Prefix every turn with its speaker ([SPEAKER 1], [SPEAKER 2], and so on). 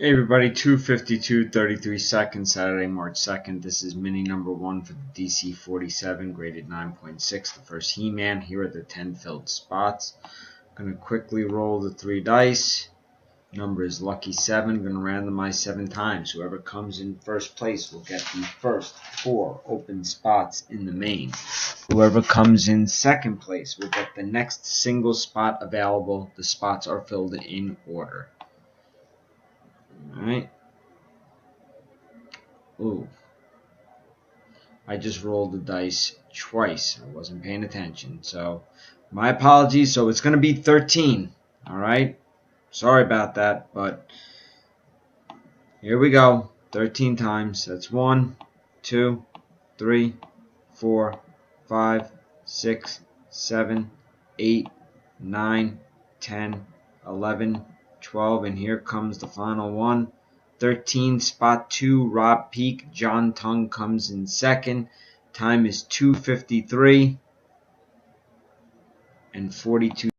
[SPEAKER 1] Hey everybody, 2:52:33 seconds, Saturday, March 2nd. This is mini number 1 for the DC47, graded 9.6, the first He-Man. Here are the 10 filled spots. I'm going to quickly roll the 3 dice. Number is lucky 7. I'm going to randomize 7 times. Whoever comes in first place will get the first 4 open spots in the main. Whoever comes in second place will get the next single spot available. The spots are filled in order. Alright. Ooh. I just rolled the dice twice. I wasn't paying attention. So, my apologies. So, it's going to be 13. Alright? Sorry about that, but here we go. 13 times. That's 1, 2, 3, 4, 5, 6, 7, 8, 9, 10, 11, 12, and here comes the final one. 13, spot 2, Rob Peak. John Tung comes in second. Time is 2:53 and 42